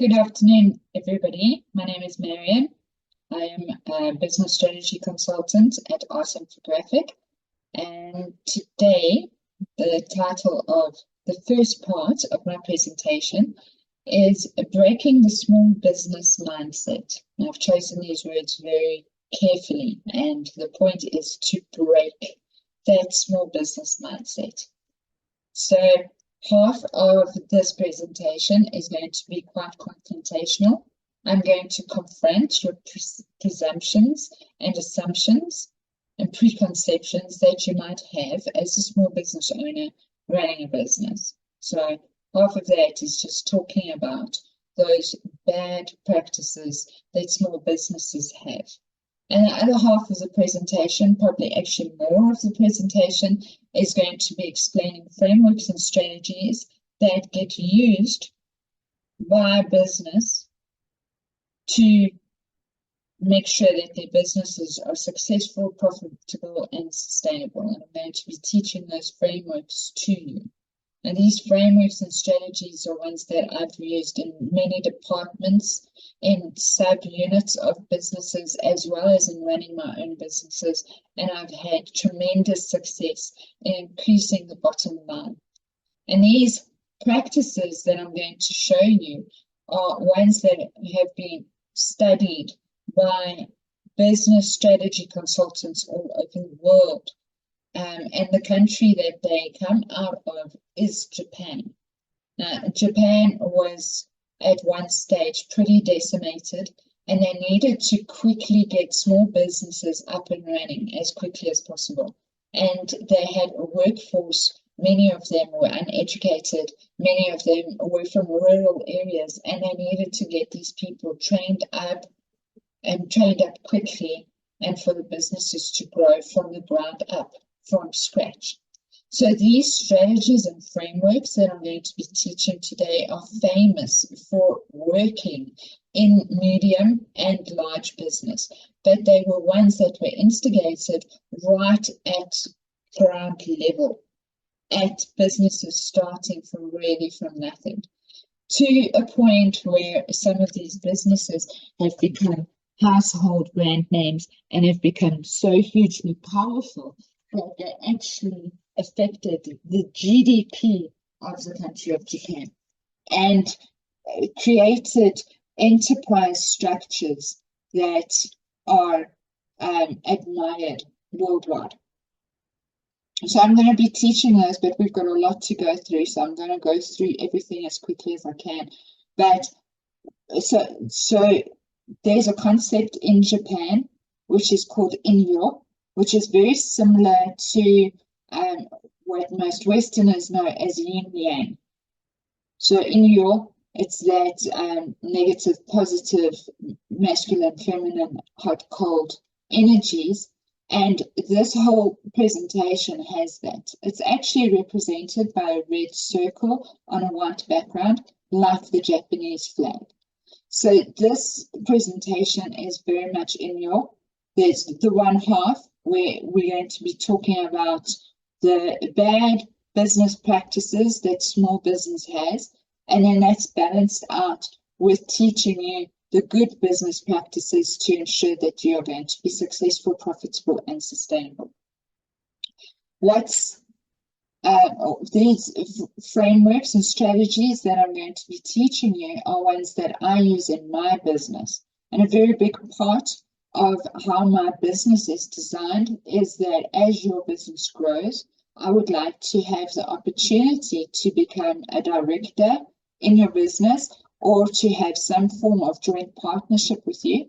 Good afternoon, everybody. My name is Marion. I am a business strategy consultant at Art Infographic. And today, the title of the first part of my presentation is Breaking the Small Business Mindset. And I've chosen these words very carefully, and the point is to break that small business mindset. So half of this presentation is going to be quite confrontational. I'm going to confront your presumptions and assumptions and preconceptions that you might have as a small business owner running a business. So half of that is just talking about those bad practices that small businesses have. And the other half of the presentation, probably actually more of the presentation, is going to be explaining frameworks and strategies that get used by a business to make sure that their businesses are successful, profitable, and sustainable. And I'm going to be teaching those frameworks to you. And these frameworks and strategies are ones that I've used in many departments, in sub-units of businesses, as well as in running my own businesses. And I've had tremendous success in increasing the bottom line. And these practices that I'm going to show you are ones that have been studied by business strategy consultants all over the world. And the country that they come out of is Japan. Now, Japan was at one stage pretty decimated, and they needed to quickly get small businesses up and running as quickly as possible. And they had a workforce, many of them were uneducated, many of them were from rural areas, and they needed to get these people trained up quickly, and for the businesses to grow from the ground up, from scratch. So these strategies and frameworks that I'm going to be teaching today are famous for working in medium and large business, but they were ones that were instigated right at ground level, at businesses starting from nothing, to a point where some of these businesses have become household brand names and have become so hugely powerful that they actually affected the GDP of the country of Japan and created enterprise structures that are admired worldwide. So I'm going to be teaching those, but we've got a lot to go through, so I'm going to go through everything as quickly as I can. But so there's a concept in Japan which is called inyo, which is very similar to what most Westerners know as yin-yang. So inyo, it's that negative, positive, masculine, feminine, hot, cold energies. And this whole presentation has that. It's actually represented by a red circle on a white background, like the Japanese flag. So this presentation is very much inyo. There's the one half where we're going to be talking about the bad business practices that small business has, and then that's balanced out with teaching you the good business practices to ensure that you are going to be successful, profitable, and sustainable. These frameworks and strategies that I'm going to be teaching you are ones that I use in my business, and a very big part of how my business is designed is that as your business grows, I would like to have the opportunity to become a director in your business or to have some form of joint partnership with you.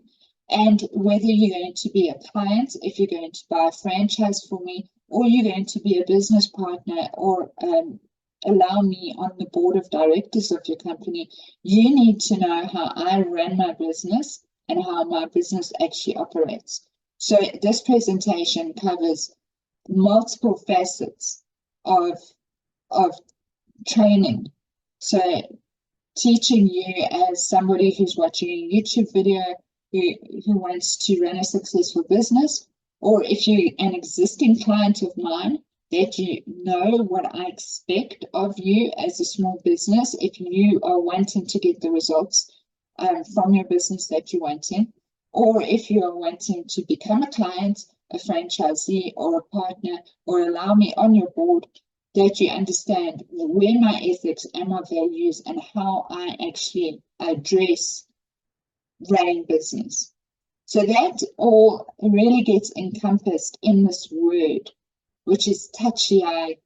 And whether you're going to be a client, if you're going to buy a franchise for me, or you're going to be a business partner or allow me on the board of directors of your company, you need to know how I run my business and how my business actually operates. So this presentation covers multiple facets of training. So teaching you as somebody who's watching a YouTube video who wants to run a successful business, or if you're an existing client of mine, that you know what I expect of you as a small business if you are wanting to get the results from your business that you're wanting, or if you are wanting to become a client, a franchisee, or a partner, or allow me on your board, that you understand where my ethics and my values and how I actually address running business. So that all really gets encompassed in this word, which is touchy-eye.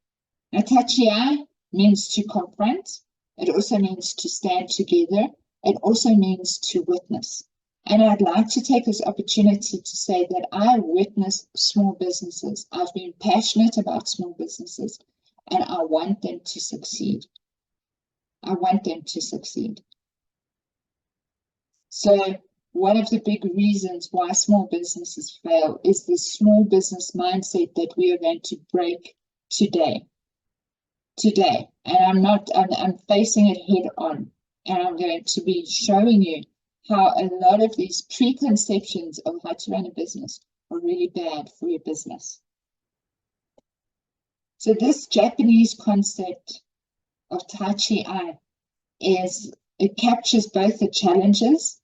Now, touchy-eye means to confront. It also means to stand together. It also means to witness. And I'd like to take this opportunity to say that I witness small businesses. I've been passionate about small businesses, and I want them to succeed. I want them to succeed. So one of the big reasons why small businesses fail is the small business mindset that we are going to break today. And I'm facing it head on, and I'm going to be showing you how a lot of these preconceptions of how to run a business are really bad for your business. So this Japanese concept of touchy-eye it captures both the challenges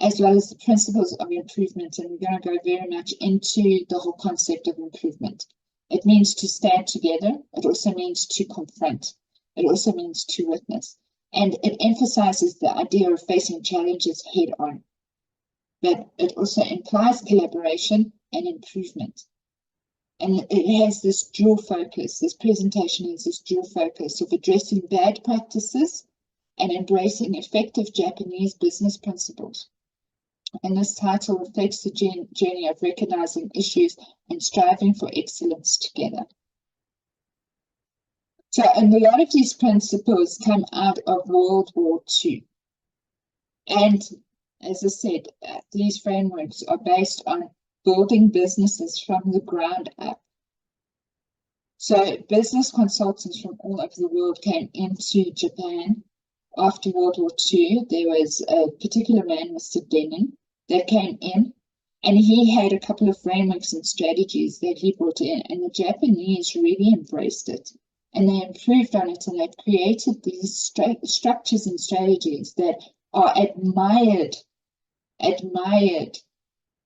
as well as the principles of improvement, and we're going to go very much into the whole concept of improvement. It means to stand together. It also means to confront. It also means to witness. And it emphasizes the idea of facing challenges head on. But it also implies collaboration and improvement. And it has this dual focus. This presentation has this dual focus of addressing bad practices and embracing effective Japanese business principles. And this title reflects the journey of recognizing issues and striving for excellence together. So, and a lot of these principles come out of World War II. And as I said, these frameworks are based on building businesses from the ground up. So business consultants from all over the world came into Japan after World War II. There was a particular man, Mr. Denning, that came in, and he had a couple of frameworks and strategies that he brought in, and the Japanese really embraced it. And they improved on it, and they've created these structures and strategies that are admired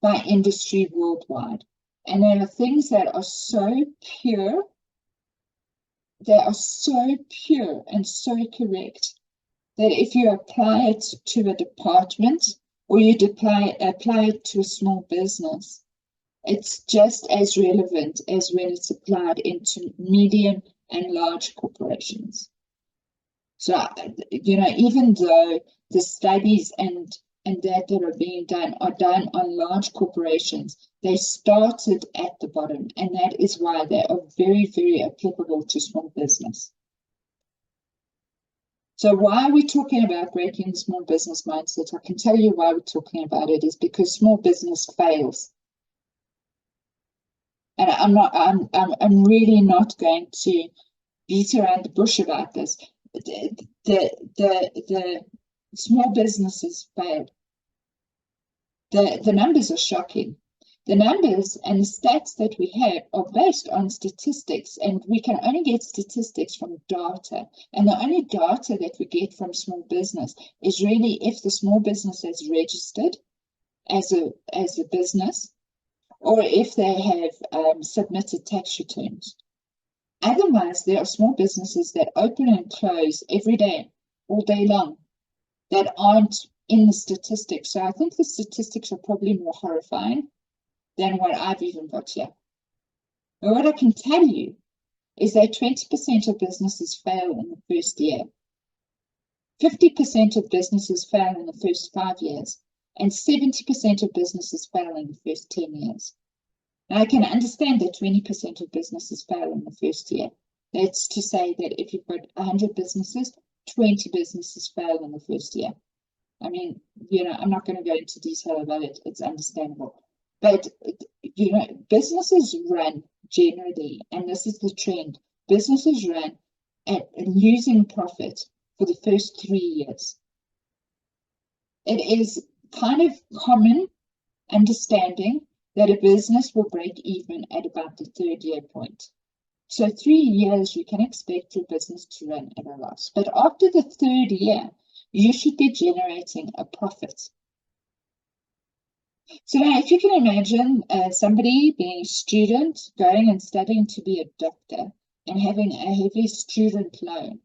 by industry worldwide. And there are things that are so pure, and so correct, that if you apply it to a department or you apply it to a small business, it's just as relevant as when it's applied into medium and large corporations. So, even though the studies and that are being done are done on large corporations, they started at the bottom, and that is why they are very, very applicable to small business. So why are we talking about breaking the small business mindset? I can tell you why we're talking about it is because small business fails. And I'm really not going to beat around the bush about this. The small businesses fail. The numbers are shocking. The numbers and the stats that we have are based on statistics, and we can only get statistics from data. And the only data that we get from small business is really if the small business is registered as a business, or if they have submitted tax returns. Otherwise, there are small businesses that open and close every day, all day long, that aren't in the statistics. So I think the statistics are probably more horrifying than what I've even got here. But what I can tell you is that 20% of businesses fail in the first year. 50% of businesses fail in the first 5 years, and 70% of businesses fail in the first 10 years. Now, I can understand that 20% of businesses fail in the first year. That's to say that if you've got 100 businesses, 20 businesses fail in the first year. I mean, I'm not going to go into detail about it. It's understandable. But, businesses run generally, and this is the trend, businesses run at losing profit for the first 3 years. It is kind of common understanding that a business will break even at about the 3rd year point. So 3 years, you can expect your business to run at a loss. But after the 3rd year, you should be generating a profit. So now, if you can imagine somebody being a student, going and studying to be a doctor, and having a heavy student loan,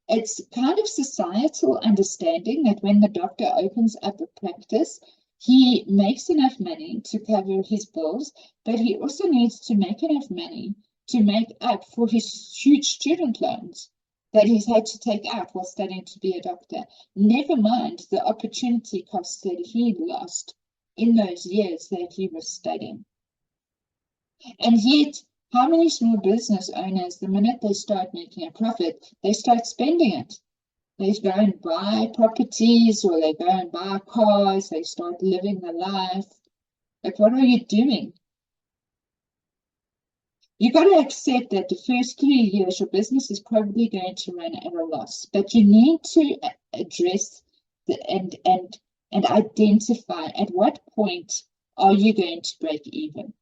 it's kind of societal understanding that when the doctor opens up a practice, he makes enough money to cover his bills, but he also needs to make enough money to make up for his huge student loans that he's had to take out while studying to be a doctor. Never mind the opportunity costs that he lost in those years that he was studying. And yet, how many small business owners, the minute they start making a profit, they start spending it? They go and buy properties, or they go and buy cars, they start living the life. Like, what are you doing? You've got to accept that the first 3 years, your business is probably going to run at a loss, but you need to address and identify at what point are you going to break even.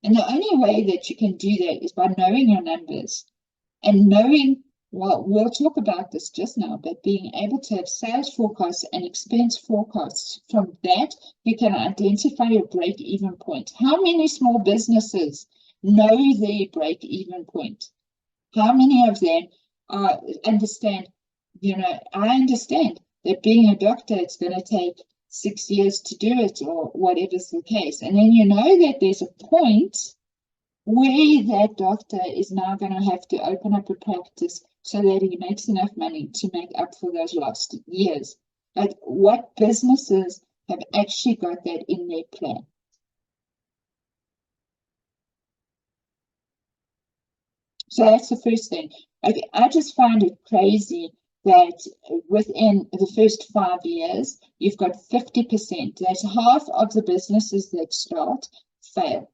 And the only way that you can do that is by knowing your numbers and knowing, well, we'll talk about this just now, but being able to have sales forecasts and expense forecasts. From that, you can identify your break-even point. How many small businesses know their break-even point? How many of them understand, I understand that being a doctor, it's going to take 6 years to do it, or whatever's the case. And then you know that there's a point where that doctor is now going to have to open up a practice so that he makes enough money to make up for those lost years. Like, what businesses have actually got that in their plan? So that's the first thing. Okay, I just find it crazy that within the first 5 years, you've got 50%. That's half of the businesses that start fail.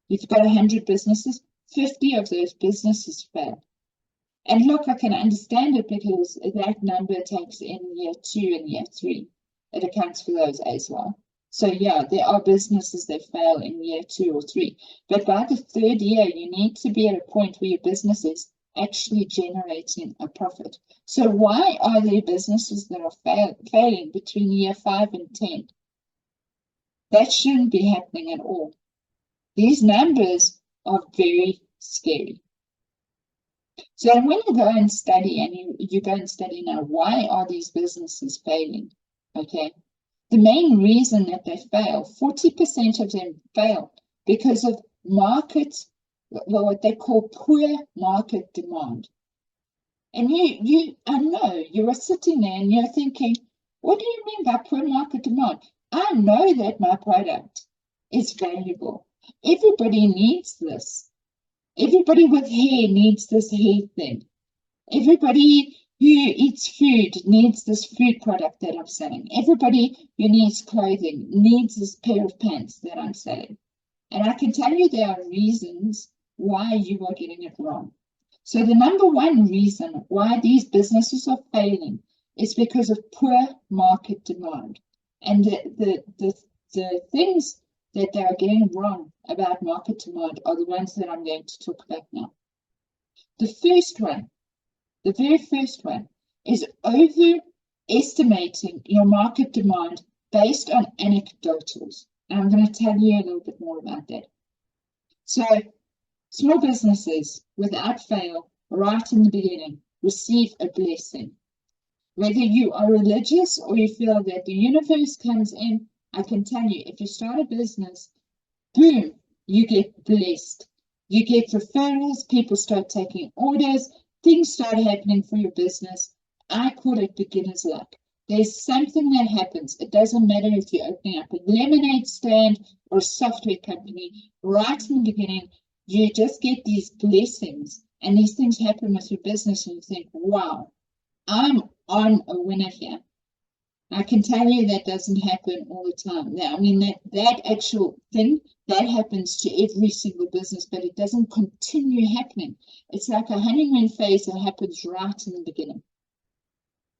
You've got 100 businesses, 50 of those businesses fail. And look, I can understand it because that number takes in year 2 and year 3. It accounts for those as well. So yeah, there are businesses that fail in year 2 or 3. But by the 3rd year, you need to be at a point where your business is actually generating a profit. So why are there businesses that are failing between year 5 and 10? That shouldn't be happening at all. These numbers are very scary. So when you go and study, and you go and study now, why are these businesses failing? Okay. The main reason that they fail, 40% of them fail because of what they call poor market demand. And I know you are sitting there and you're thinking, what do you mean by poor market demand? I know that my product is valuable. Everybody needs this. Everybody with hair needs this hair thing. Everybody who eats food needs this food product that I'm selling. Everybody who needs clothing needs this pair of pants that I'm selling. And I can tell you there are reasons why you are getting it wrong. So the number one reason why these businesses are failing is because of poor market demand. And the things that they are getting wrong about market demand are the ones that I'm going to talk about now. The very first one is overestimating your market demand based on anecdotals. And I'm going to tell you a little bit more about that. So small businesses, without fail, right in the beginning, receive a blessing. Whether you are religious or you feel that the universe comes in, I can tell you, if you start a business, boom, you get blessed. You get referrals, people start taking orders, things start happening for your business. I call it beginner's luck. There's something that happens. It doesn't matter if you're opening up a lemonade stand or a software company. Right in the beginning, you just get these blessings, and these things happen with your business, and you think, wow, I'm on a winner here. I can tell you that doesn't happen all the time. Now, I mean, that actual thing, that happens to every single business, but it doesn't continue happening. It's like a honeymoon phase that happens right in the beginning.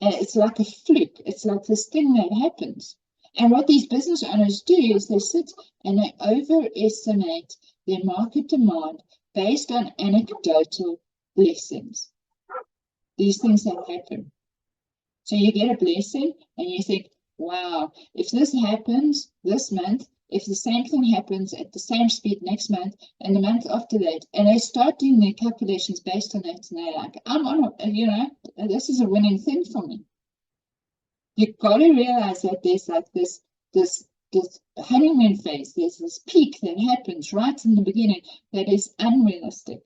And it's like a fluke. It's like this thing that happens. And what these business owners do is they sit and they overestimate their market demand based on anecdotal blessings. These things that happen. So you get a blessing and you think, wow, if this happens this month, if the same thing happens at the same speed next month and the month after that, and they start doing their calculations based on that, and they're like, I'm on, this is a winning thing for me. You've got to realize that there's like this honeymoon phase. There's this peak that happens right in the beginning that is unrealistic.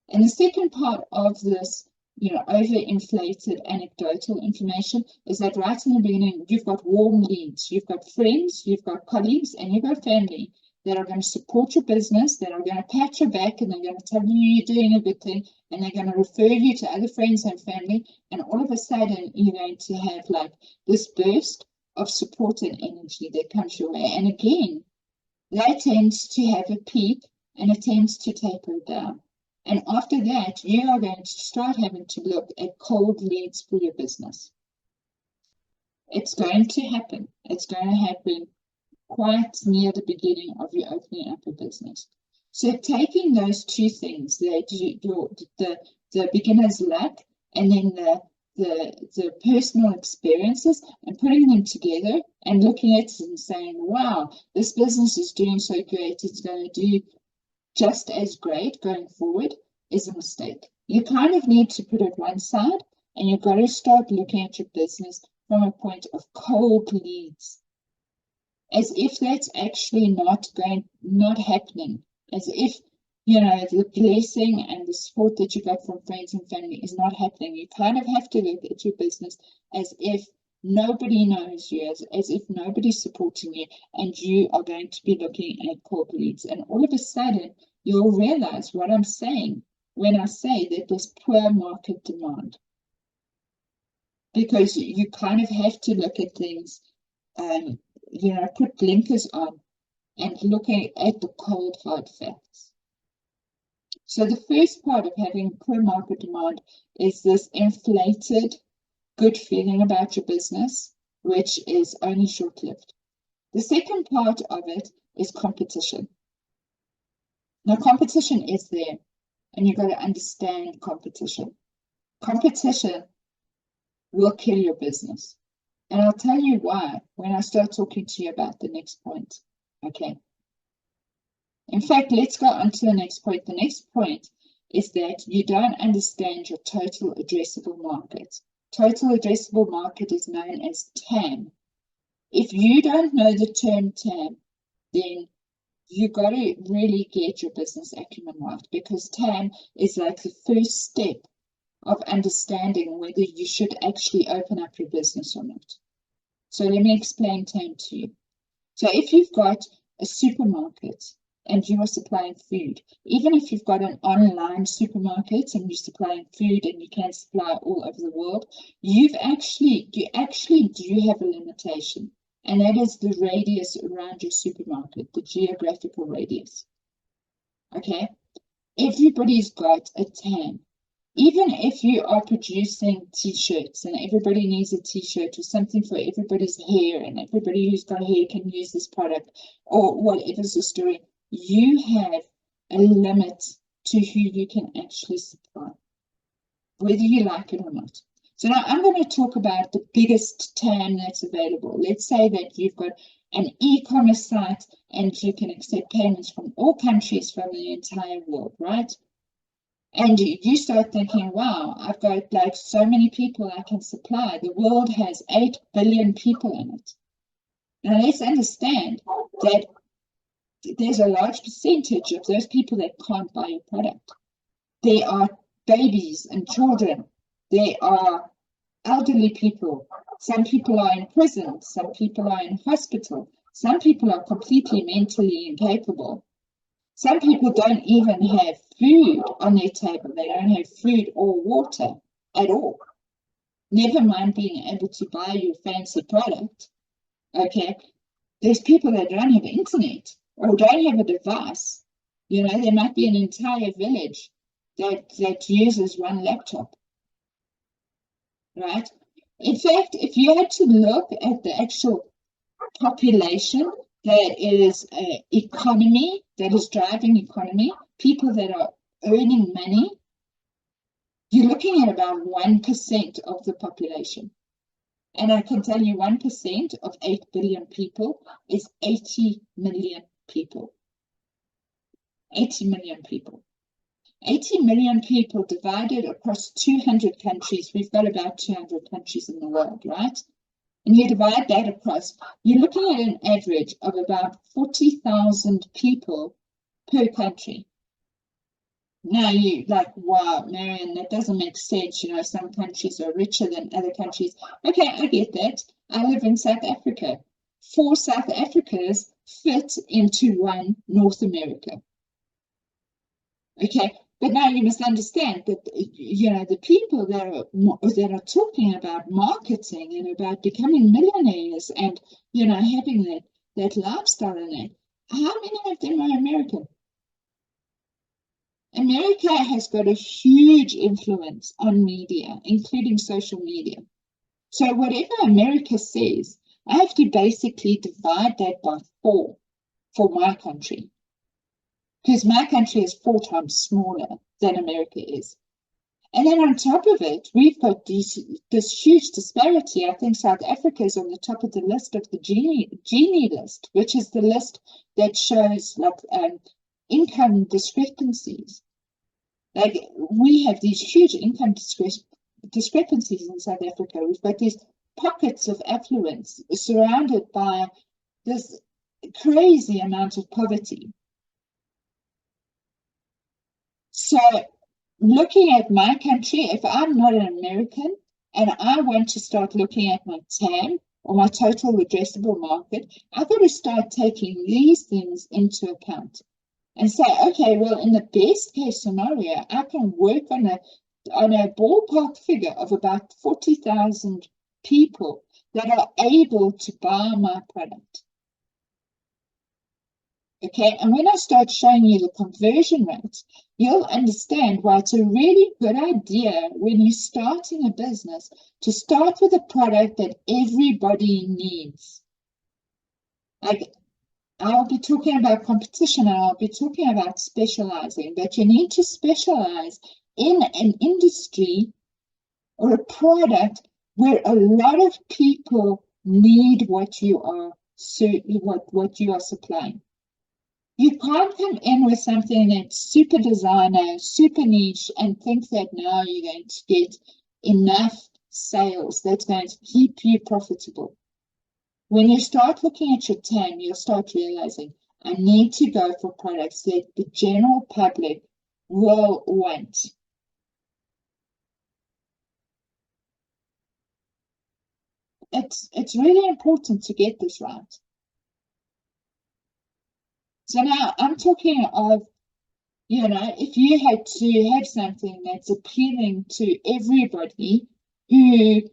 And the second part of this, overinflated anecdotal information is that right in the beginning, you've got warm leads, you've got friends, you've got colleagues, and you've got family that are going to support your business, that are going to pat your back, and they're going to tell you you're doing a good thing, and they're going to refer you to other friends and family, and all of a sudden, you're going to have like this burst of support and energy that comes your way. And again, that tends to have a peak, and it tends to taper down. And after that, you are going to start having to look at cold leads for your business. It's going to happen. It's going to happen quite near the beginning of you opening up a business. So taking those two things, the beginner's luck and then the personal experiences, and putting them together and looking at it and saying, wow, this business is doing so great, it's going to do just as great going forward, is a mistake. You kind of need to put it one side, and you've got to start looking at your business from a point of cold leads, as if that's actually not happening, as if the blessing and the support that you got from friends and family is not happening. You kind of have to look at your business as if nobody knows you, as if nobody's supporting you, and you are going to be looking at cold leads. And all of a sudden, you'll realize what I'm saying when I say that there's poor market demand. Because you kind of have to look at things, put blinkers on and looking at the cold, hard facts. So the first part of having poor market demand is this inflated good feeling about your business, which is only short-lived. The second part of it is competition. Now, competition is there, and you've got to understand competition. Competition will kill your business. And I'll tell you why when I start talking to you about the next point. Okay. In fact, let's go on to the next point. The next point is that you don't understand your total addressable market. Total addressable market is known as TAM. If you don't know the term TAM, then you got to really get your business acumen right, because TAM is like the first step of understanding whether you should actually open up your business or not. So let me explain TAM to you. So if you've got a supermarket and you are supplying food, even if you've got an online supermarket and you're supplying food and you can supply all over the world, you actually do have a limitation, and that is the radius around your supermarket, the geographical radius. Okay, everybody's got a TAM. Even if you are producing t-shirts and everybody needs a t-shirt or something for everybody's hair, and everybody who's got hair can use this product, or whatever's the story, you have a limit to who you can actually supply, whether you like it or not. So now I'm going to talk about the biggest TAM that's available. Let's say that you've got an e-commerce site and you can accept payments from all countries from the entire world, right? And you start thinking, wow, I've got like so many people I can supply. The world has 8 billion people in it. Now let's understand that there's a large percentage of those people that can't buy your product. There are babies and children. There are elderly people. Some people are in prison. Some people are in hospital. Some people are completely mentally incapable. Some people don't even have food on their table. They don't have food or water at all. Never mind being able to buy your fancy product. Okay, there's people that don't have internet or don't have a device. There might be an entire village that uses one laptop. Right? In fact, if you had to look at the actual population that is economy, that is driving economy, people that are earning money, you're looking at about 1% of the population. And I can tell you 1% of 8 billion people is 80 million people. 80 million people. 80 million people divided across 200 countries. We've got about 200 countries in the world, right? And you divide that across, you're looking at an average of about 40,000 people per country. Now you're like, wow, Marion, that doesn't make sense. You know, some countries are richer than other countries. Okay, I get that. I live in South Africa. 4 South Africas fit into 1 North America. Okay, but now you must understand that, you know, the people that are talking about marketing and about becoming millionaires and, you know, having that lifestyle in it, how many of them are American? America has got a huge influence on media, including social media. So whatever America says, I have to basically divide that by 4 for my country. Because my country is 4 times smaller than America is. And then on top of it, we've got this huge disparity. I think South Africa is on the top of the list of the Gini list, which is the list that shows like income discrepancies. Like we have these huge income discrepancies in South Africa. We've got these pockets of affluence surrounded by this crazy amount of poverty. So looking at my country, if I'm not an American and I want to start looking at my TAM or my total addressable market, I've got to start taking these things into account and say, okay, well, in the best case scenario, I can work on a ballpark figure of about 40,000 people that are able to buy my product. Okay, and when I start showing you the conversion rates, you'll understand why it's a really good idea when you're starting a business to start with a product that everybody needs. Like, I'll be talking about competition and I'll be talking about specializing, but you need to specialize in an industry or a product where a lot of people need what you are supplying. You can't come in with something that's super designer, super niche, and think that now you're going to get enough sales that's going to keep you profitable. When you start looking at your TAM, you'll start realizing, I need to go for products that the general public will want. It's really important to get this right. So now I'm talking of, you know, if you had to have something that's appealing to everybody who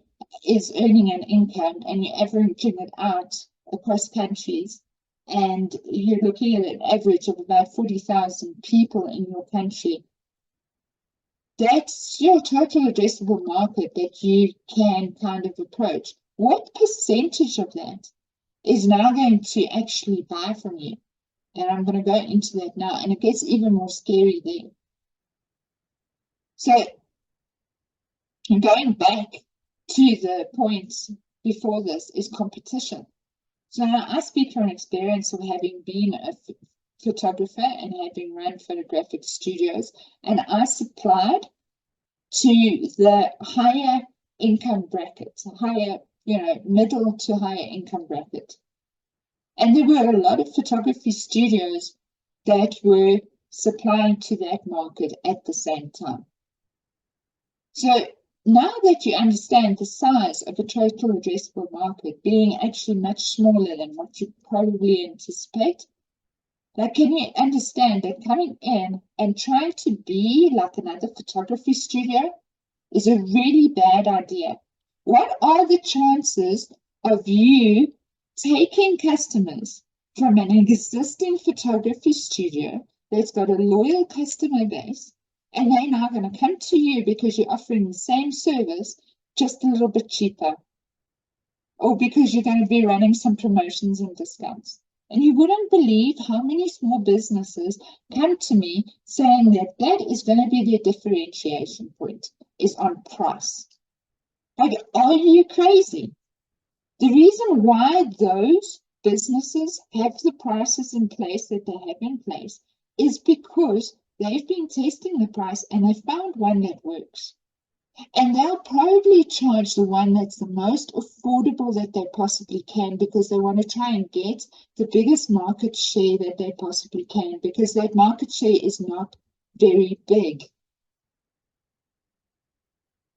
is earning an income and you're averaging it out across countries and you're looking at an average of about 40,000 people in your country, that's your total addressable market that you can kind of approach. What percentage of that is now going to actually buy from you? And I'm going to go into that now, and it gets even more scary there. So, going back to the point before this is competition. So now I speak from experience of having been a photographer and having run photographic studios, and I supplied to the higher income bracket, higher, you know, middle to higher income bracket. And there were a lot of photography studios that were supplying to that market at the same time. So now that you understand the size of a total addressable market being actually much smaller than what you probably anticipate, like, can you understand that coming in and trying to be like another photography studio is a really bad idea? What are the chances of you taking customers from an existing photography studio that's got a loyal customer base, and they're now going to come to you because you're offering the same service just a little bit cheaper, or because you're going to be running some promotions and discounts? And you wouldn't believe how many small businesses come to me saying that that is going to be their differentiation point. is on price. Like, are you crazy? The reason why those businesses have the prices in place that they have in place is because they've been testing the price and they found one that works. And they'll probably charge the one that's the most affordable that they possibly can, because they want to try and get the biggest market share that they possibly can, because that market share is not very big.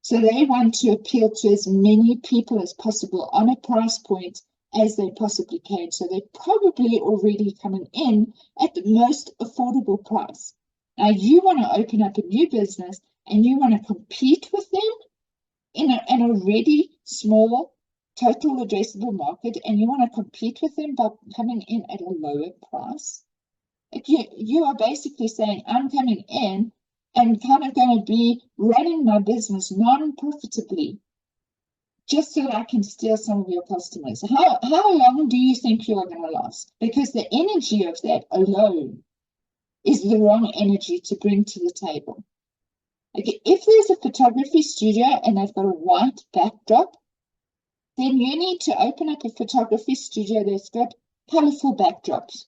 So they want to appeal to as many people as possible on a price point as they possibly can. So they're probably already coming in at the most affordable price. Now you want to open up a new business and you want to compete with them in an already small total addressable market, and you want to compete with them by coming in at a lower price. You are basically saying, I'm coming in and kind of going to be running my business non-profitably just so that I can steal some of your customers. How long do you think you are going to last? Because the energy of that alone is the wrong energy to bring to the table. Okay, if there's a photography studio and they've got a white backdrop, then you need to open up a photography studio that's got colorful backdrops.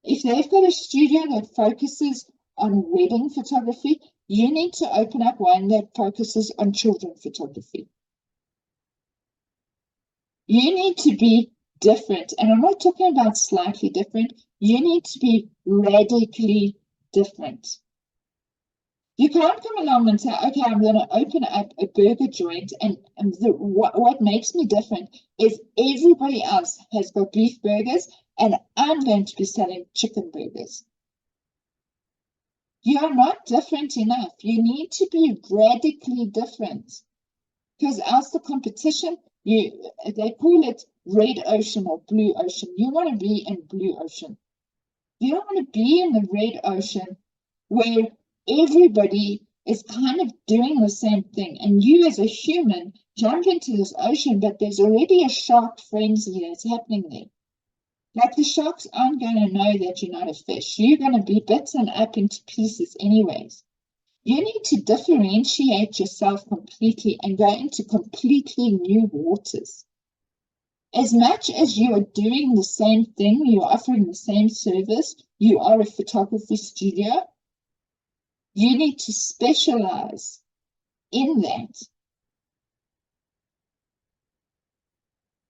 If they've got a studio that focuses on wedding photography, you need to open up one that focuses on children photography. You need to be different, and I'm not talking about slightly different. You need to be radically different. You can't come along and say, okay, I'm going to open up a burger joint, and what makes me different is everybody else has got beef burgers, and I'm going to be selling chicken burgers. You are not different enough. You need to be radically different, because else the competition, they call it red ocean or blue ocean. You want to be in blue ocean. You don't want to be in the red ocean where everybody is kind of doing the same thing, and you as a human jump into this ocean, but there's already a shark frenzy that's happening there. Like, the sharks aren't going to know that you're not a fish. You're going to be bitten up into pieces anyways. You need to differentiate yourself completely and go into completely new waters. As much as you are doing the same thing, you're offering the same service, you are a photography studio, you need to specialize in that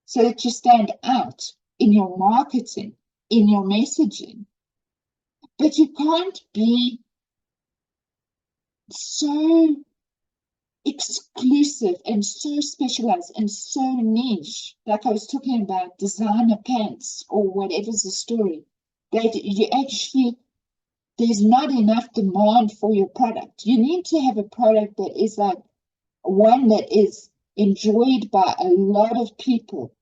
so that you stand out in your marketing, in your messaging. But you can't be so exclusive and so specialized and so niche, like I was talking about designer pants or whatever's the story, that you actually, there's not enough demand for your product. You need to have a product that is like one that is enjoyed by a lot of people,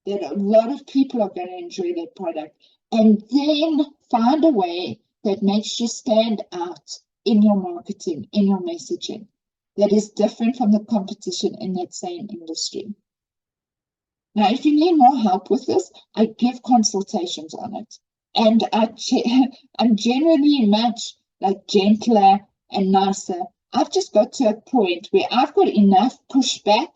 that a lot of people are going to enjoy that product, and then find a way that makes you stand out in your marketing, in your messaging, that is different from the competition in that same industry. Now, if you need more help with this, I give consultations on it. And I'm generally much like gentler and nicer. I've just got to a point where I've got enough pushback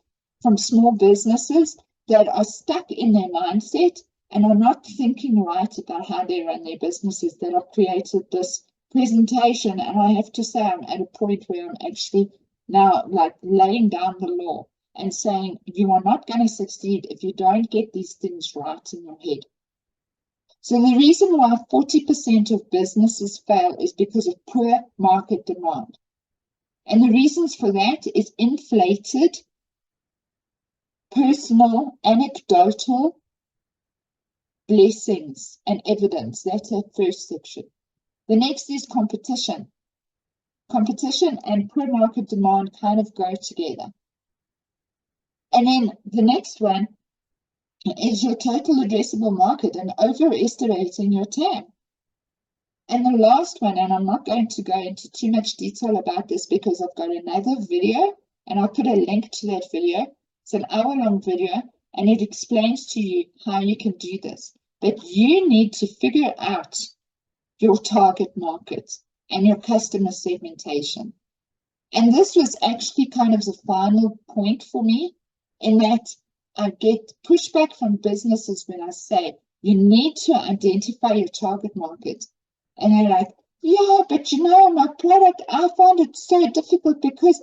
from small businesses that are stuck in their mindset and are not thinking right about how they run their businesses, that I've created this presentation, and I have to say I'm at a point where I'm actually now like laying down the law and saying you are not going to succeed if you don't get these things right in your head. So the reason why 40% of businesses fail is because of poor market demand. And the reasons for that is inflated, personal, anecdotal blessings and evidence. That's our first section. The next is competition. Competition and poor market demand kind of go together. And then the next one is your total addressable market and overestimating your TAM. And the last one, and I'm not going to go into too much detail about this because I've got another video, and I'll put a link to that video. It's an hour-long video, and it explains to you how you can do this. But you need to figure out your target market and your customer segmentation. And this was actually kind of the final point for me, in that I get pushback from businesses when I say, you need to identify your target market. And they're like, yeah, but my product, I find it so difficult because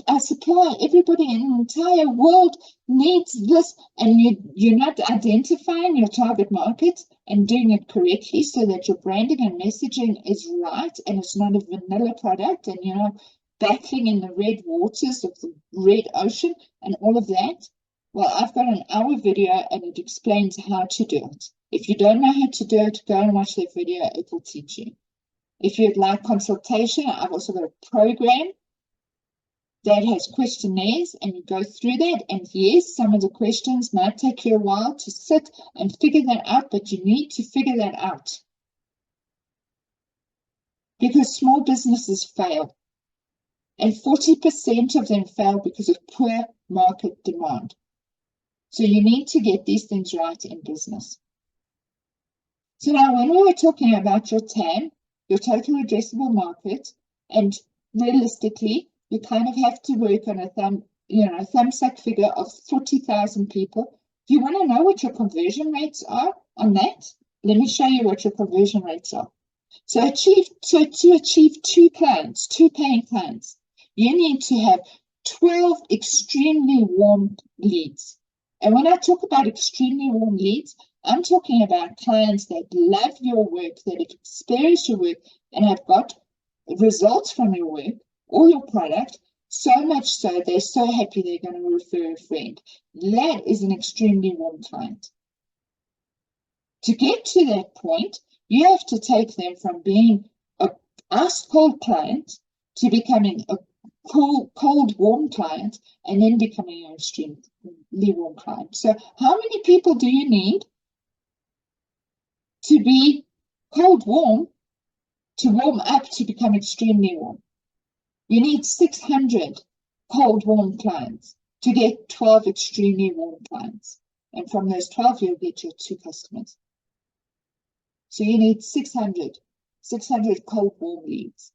I supply everybody in the entire world needs this, and you're not identifying your target market and doing it correctly so that your branding and messaging is right and it's not a vanilla product, and battling in the red waters of the red ocean and all of that. Well, I've got an hour video and it explains how to do it. If you don't know how to do it, go and watch that video. It will teach you. If you'd like consultation, I've also got a program that has questionnaires, and you go through that. And yes, some of the questions might take you a while to sit and figure that out, but you need to figure that out. Because small businesses fail. And 40% of them fail because of poor market demand. So you need to get these things right in business. So now when we were talking about your TAM, your total addressable market, and realistically, you kind of have to work on a thumbsuck figure of 40,000 people. Do you want to know what your conversion rates are on that? Let me show you what your conversion rates are. So to achieve two paying clients, you need to have 12 extremely warm leads. And when I talk about extremely warm leads, I'm talking about clients that love your work, that have experienced your work and have got results from your work or your product, so much so they're so happy they're going to refer a friend. That is an extremely warm client. To get to that point, you have to take them from being a ice cold client to becoming a cold warm client, and then becoming an extremely warm client. So how many people do you need to be cold warm, to warm up to become extremely warm? You need 600 cold warm clients to get 12 extremely warm clients. And from those 12, you'll get your 2 customers. So you need 600 cold warm leads.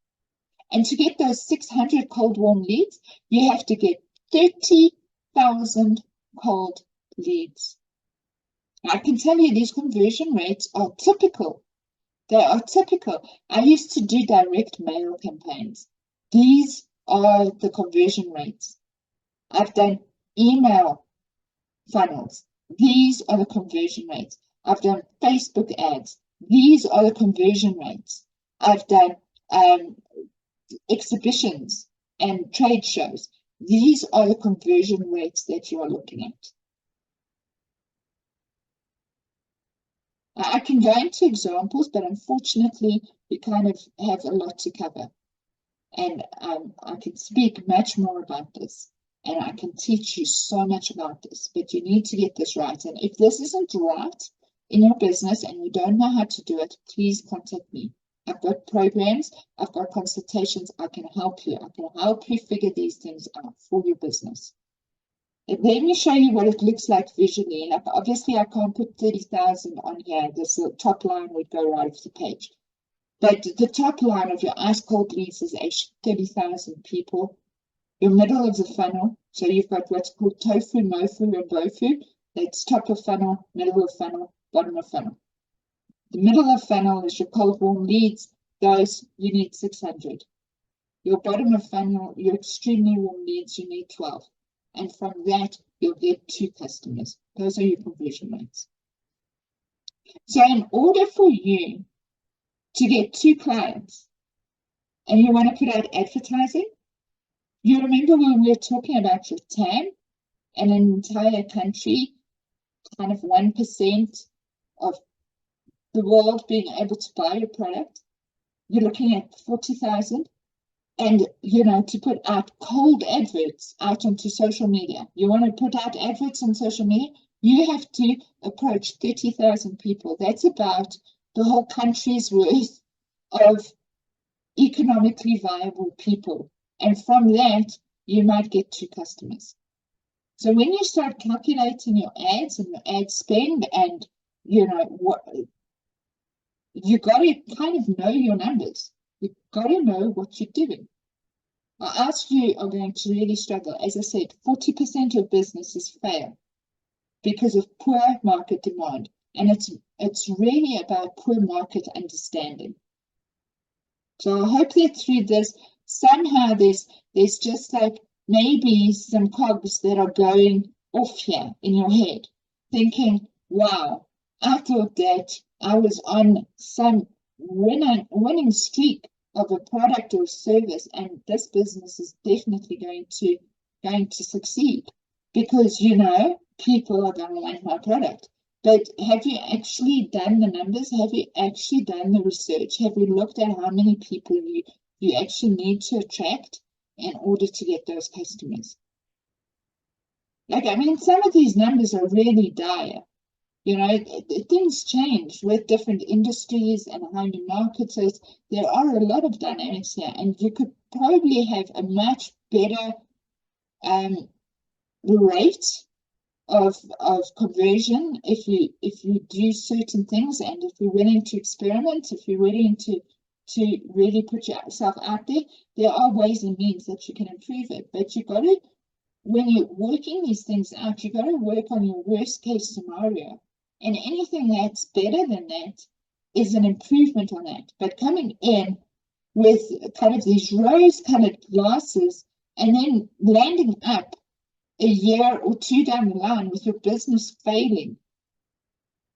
And to get those 600 cold warm leads, you have to get 30,000 cold leads. I can tell you these conversion rates are typical. They are typical. I used to do direct mail campaigns. These are the conversion rates. I've done email funnels. These are the conversion rates. I've done Facebook ads. These are the conversion rates. I've done exhibitions and trade shows. These are the conversion rates that you are looking at. I can go into examples, but unfortunately, we kind of have a lot to cover. And I can speak much more about this, and I can teach you so much about this, but you need to get this right. And if this isn't right in your business and you don't know how to do it, please contact me. I've got programs, I've got consultations, I can help you. I can help you figure these things out for your business. And let me show you what it looks like visually. And obviously, I can't put 30,000 on here. This top line would go right off the page. But the top line of your ice cold leads is actually 30,000 people. Your middle of the funnel, so you've got what's called tofu, mofu, and bofu. That's top of funnel, middle of funnel, bottom of funnel. The middle of funnel is your cold warm leads. Those you need 600. Your bottom of funnel, your extremely warm leads, you need 12. And from that, you'll get 2 customers. Those are your conversion rates. So in order for you to get 2 clients, and you want to put out advertising, you remember when we were talking about your TAM and an entire country, kind of 1% of the world being able to buy your product, you're looking at 40,000. And, to put out cold adverts out onto social media. You want to put out adverts on social media, you have to approach 30,000 people. That's about the whole country's worth of economically viable people. And from that, you might get 2 customers. So when you start calculating your ads and your ad spend, and, what you got to kind of know your numbers. You've got to know what you're doing, or else you are going to really struggle. As I said, 40% of businesses fail because of poor market demand, and it's really about poor market understanding. So I hope that through this, somehow there's just like maybe some cogs that are going off here in your head, thinking, wow, I thought that I was on some winning streak of a product or service, and this business is definitely going to succeed because, you know, people are going to want my product. But have you actually done the numbers? Have you actually done the research? Have you looked at how many people you actually need to attract in order to get those customers? Like, I mean, some of these numbers are really dire. You know, things change with different industries and how you market it. There are a lot of dynamics here, and you could probably have a much better rate of conversion if you do certain things, and if you're willing to experiment, if you're willing to really put yourself out there. There are ways and means that you can improve it, but you got to, when you're working these things out, you got to work on your worst case scenario, and anything that's better than that is an improvement on that. But coming in with kind of these rose-colored glasses and then landing up a year or two down the line with your business failing,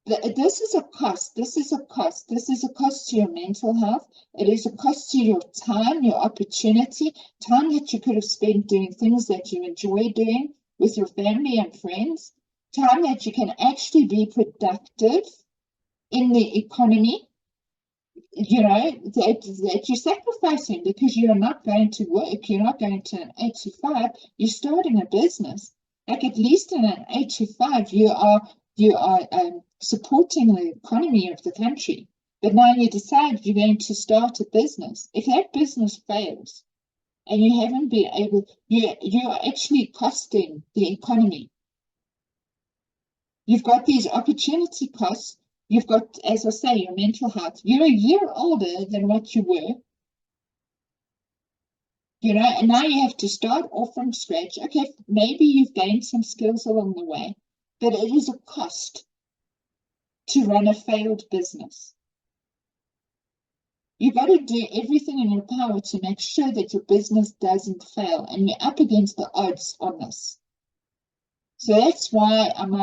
this is a cost. This is a cost. This is a cost to your mental health. It is a cost to your time, your opportunity, time that you could have spent doing things that you enjoy doing with your family and friends, time that you can actually be productive in the economy, you know, that you're sacrificing because you're not going to work. You're not going to an 8 to 5. You're starting a business. Like, at least in an 8 to 5, you are supporting the economy of the country. But now you decide you're going to start a business. If that business fails and you haven't been able, you're actually costing the economy. You've got these opportunity costs. You've got, as I say, your mental health. You're a year older than what you were, you know, and now you have to start off from scratch. Okay, maybe you've gained some skills along the way, but it is a cost to run a failed business. You've got to do everything in your power to make sure that your business doesn't fail, and you're up against the odds on this. So that's why I'm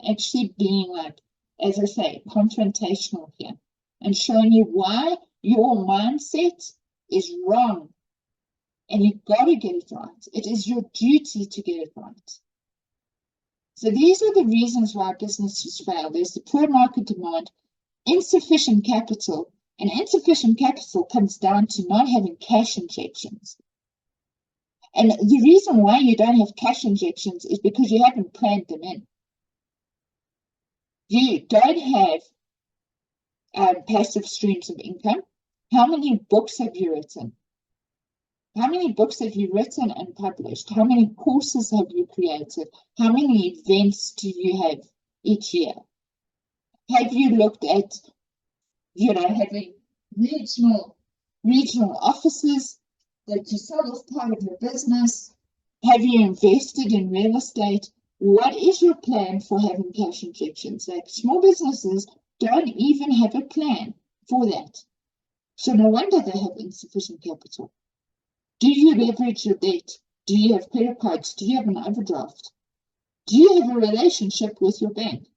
actually being, like, as I say, confrontational here and showing you why your mindset is wrong, and you've got to get it right. It is your duty to get it right. So these are the reasons why businesses fail. There's the poor market demand, insufficient capital, and insufficient capital comes down to not having cash injections. And the reason why you don't have cash injections is because you haven't planned them in. You don't have passive streams of income. How many books have you written? How many books have you written and published? How many courses have you created? How many events do you have each year? Have you looked at, you know, having regional offices that you sell as part of your business? Have you invested in real estate? What is your plan for having cash injections? Like, small businesses don't even have a plan for that. So no wonder they have insufficient capital. Do you leverage your debt? Do you have credit cards? Do you have an overdraft? Do you have a relationship with your bank?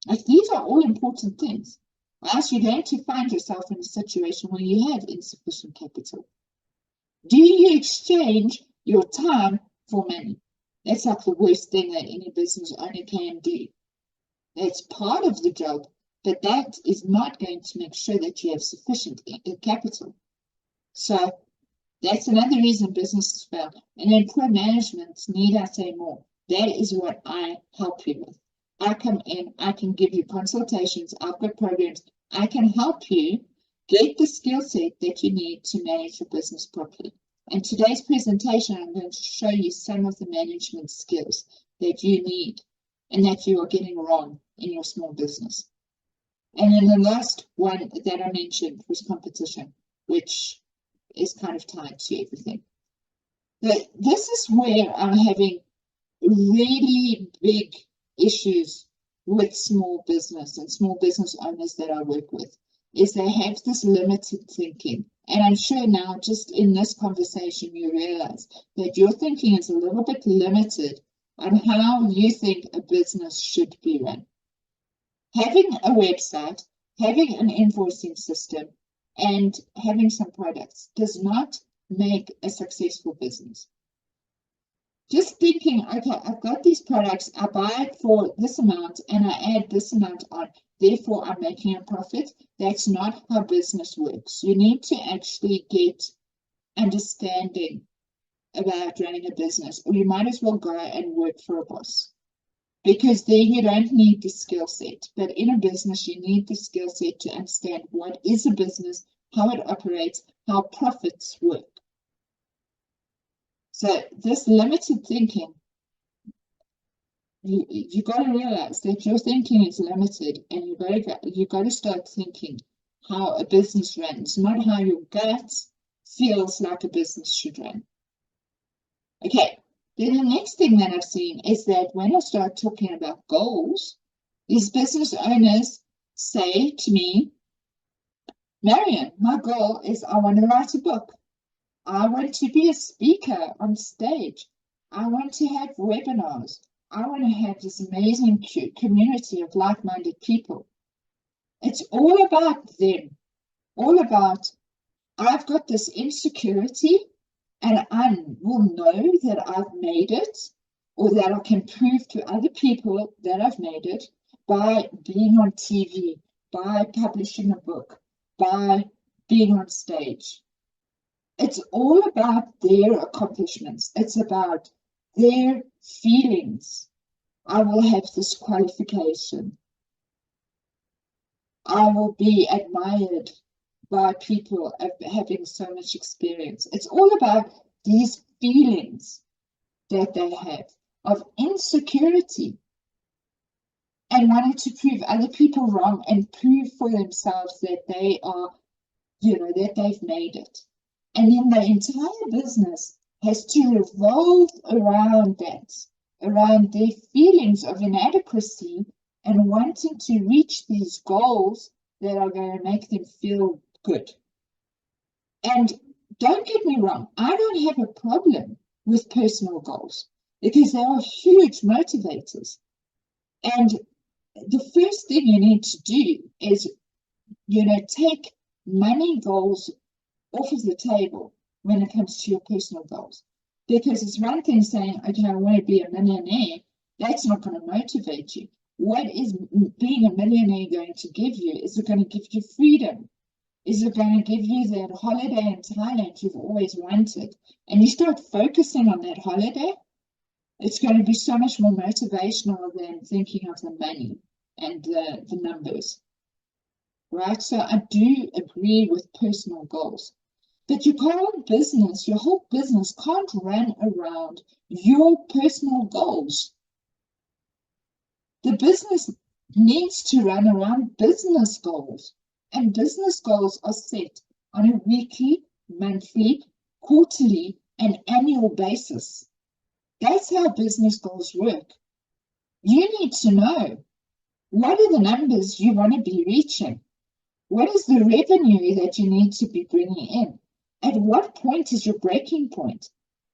Like, these are all important things. Or else you're going to find yourself in a situation where you have insufficient capital. Do you exchange your time for money? That's like the worst thing that any business owner can do. That's part of the job, but that is not going to make sure that you have sufficient capital. So that's another reason businesses fail. And then poor management, need I say more? That is what I help you with. I come in, I can give you consultations, I've got programs, I can help you get the skill set that you need to manage your business properly. In today's presentation, I'm going to show you some of the management skills that you need and that you are getting wrong in your small business. And then the last one that I mentioned was competition, which is kind of tied to everything. But this is where I'm having really big issues with small business and small business owners that I work with, is they have this limited thinking. And I'm sure now, just in this conversation, you realize that your thinking is a little bit limited on how you think a business should be run. Having a website, having an invoicing system, and having some products does not make a successful business. Just thinking, okay, I've got these products, I buy it for this amount and I add this amount on, therefore I'm making a profit. That's not how business works. You need to actually get understanding about running a business, or you might as well go and work for a boss, because then you don't need the skill set. But in a business, you need the skill set to understand what is a business, how it operates, how profits work. So this limited thinking, you got to realize that your thinking is limited, and you got to start thinking how a business runs, not how your gut feels like a business should run. Okay, then the next thing that I've seen is that when I start talking about goals, these business owners say to me, Marion, my goal is I want to write a book. I want to be a speaker on stage. I want to have webinars. I want to have this amazing community of like-minded people. It's all about them. All about, I've got this insecurity and I will know that I've made it, or that I can prove to other people that I've made it by being on TV, by publishing a book, by being on stage. It's all about their accomplishments. It's about their feelings. I will have this qualification. I will be admired by people having so much experience. It's all about these feelings that they have of insecurity and wanting to prove other people wrong and prove for themselves that they are, that they've made it. And then the entire business has to revolve around that, around their feelings of inadequacy and wanting to reach these goals that are going to make them feel good. And don't get me wrong, I don't have a problem with personal goals, because they are huge motivators. And the first thing you need to do is, take money goals off of the table when it comes to your personal goals. Because it's one thing saying, okay, I want to be a millionaire. That's not going to motivate you. What is being a millionaire going to give you? Is it going to give you freedom? Is it going to give you that holiday in Thailand you've always wanted? And you start focusing on that holiday, it's going to be so much more motivational than thinking of the money and the numbers. Right? So I do agree with personal goals. But your whole business can't run around your personal goals. The business needs to run around business goals. And business goals are set on a weekly, monthly, quarterly, and annual basis. That's how business goals work. You need to know, what are the numbers you want to be reaching? What is the revenue that you need to be bringing in? At what point is your breaking point?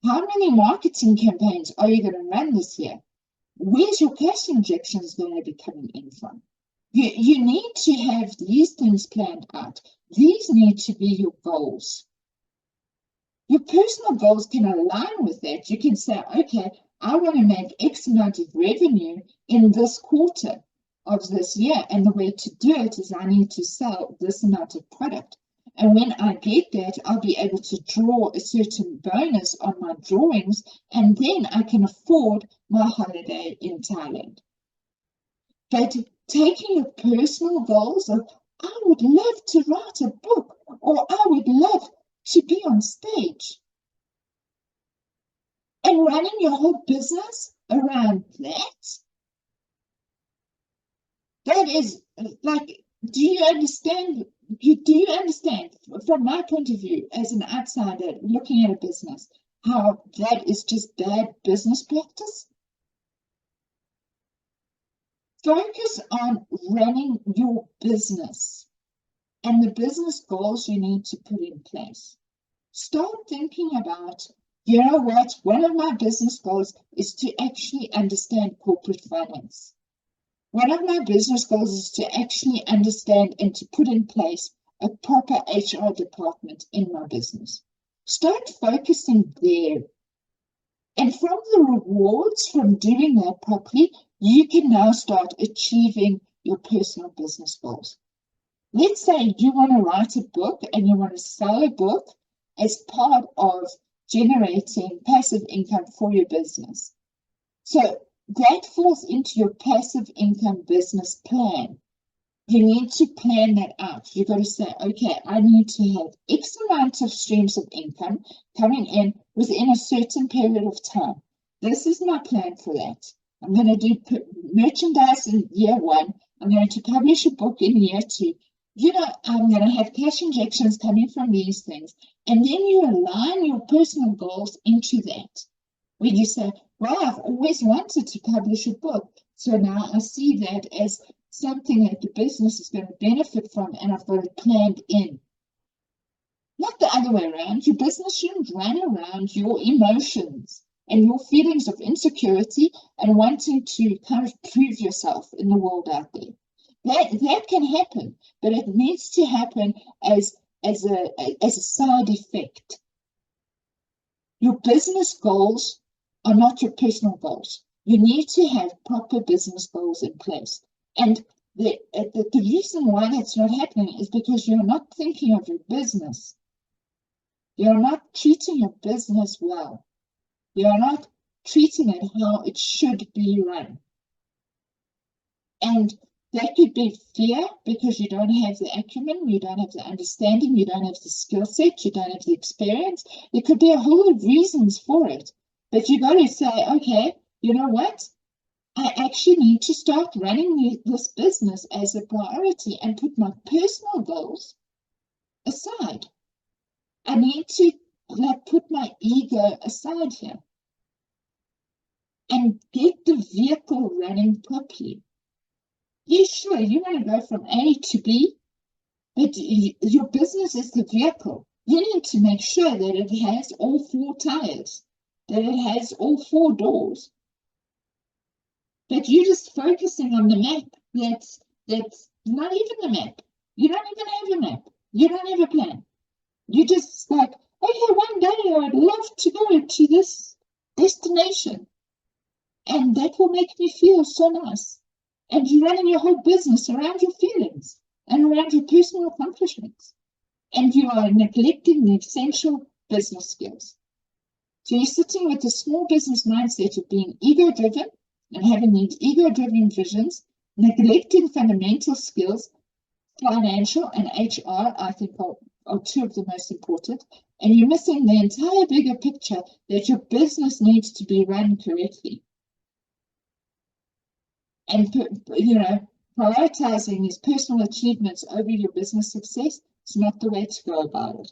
How many marketing campaigns are you going to run this year? Where's your cash injections going to be coming in from? You need to have these things planned out. These need to be your goals. Your personal goals can align with that. You can say, okay, I want to make X amount of revenue in this quarter of this year. And the way to do it is I need to sell this amount of product. And when I get that, I'll be able to draw a certain bonus on my drawings, and then I can afford my holiday in Thailand. But taking your personal goals of, I would love to write a book, or I would love to be on stage, and running your whole business around that is like, do you understand do you understand, from my point of view, as an outsider looking at a business, how that is just bad business practice? Focus on running your business and the business goals you need to put in place. Start thinking about, you know what, one of my business goals is to actually understand corporate finance. One of my business goals is to actually understand and to put in place a proper HR department in my business. Start focusing there. And from the rewards from doing that properly, you can now start achieving your personal business goals. Let's say you want to write a book and you want to sell a book as part of generating passive income for your business. So that falls into your passive income business plan. You need to plan that out. You've got to say, okay, I need to have X amount of streams of income coming in within a certain period of time. This is my plan for that. I'm going to do merchandise in year 1. I'm going to publish a book in year 2. You know, I'm going to have cash injections coming from these things. And then you align your personal goals into that. When you say, well, I've always wanted to publish a book. So now I see that as something that the business is going to benefit from, and I've got it planned in. Not the other way around. Your business shouldn't run around your emotions and your feelings of insecurity and wanting to kind of prove yourself in the world out there. That can happen, but it needs to happen as a side effect. Your business goals are not your personal goals. You need to have proper business goals in place. And the reason why that's not happening is because you're not thinking of your business. You're not treating your business well. You're not treating it how it should be run. And that could be fear because you don't have the acumen, you don't have the understanding, you don't have the skill set, you don't have the experience. There could be a whole lot of reasons for it. But you got to say, okay, you know what? I actually need to start running this business as a priority and put my personal goals aside. I need to put my ego aside here and get the vehicle running properly. Yeah, sure, you want to go from A to B, but your business is the vehicle. You need to make sure that it has all 4 tires, that it has all 4 doors. But you're just focusing on the map that's not even the map. You don't even have a map. You don't have a plan. You just like, okay, one day I would love to go to this destination. And that will make me feel so nice. And you're running your whole business around your feelings and around your personal accomplishments. And you are neglecting the essential business skills. So you're sitting with a small business mindset of being ego-driven and having these ego-driven visions, neglecting fundamental skills, financial and HR, I think are 2 of the most important. And you're missing the entire bigger picture that your business needs to be run correctly. And, you know, prioritizing these personal achievements over your business success is not the way to go about it.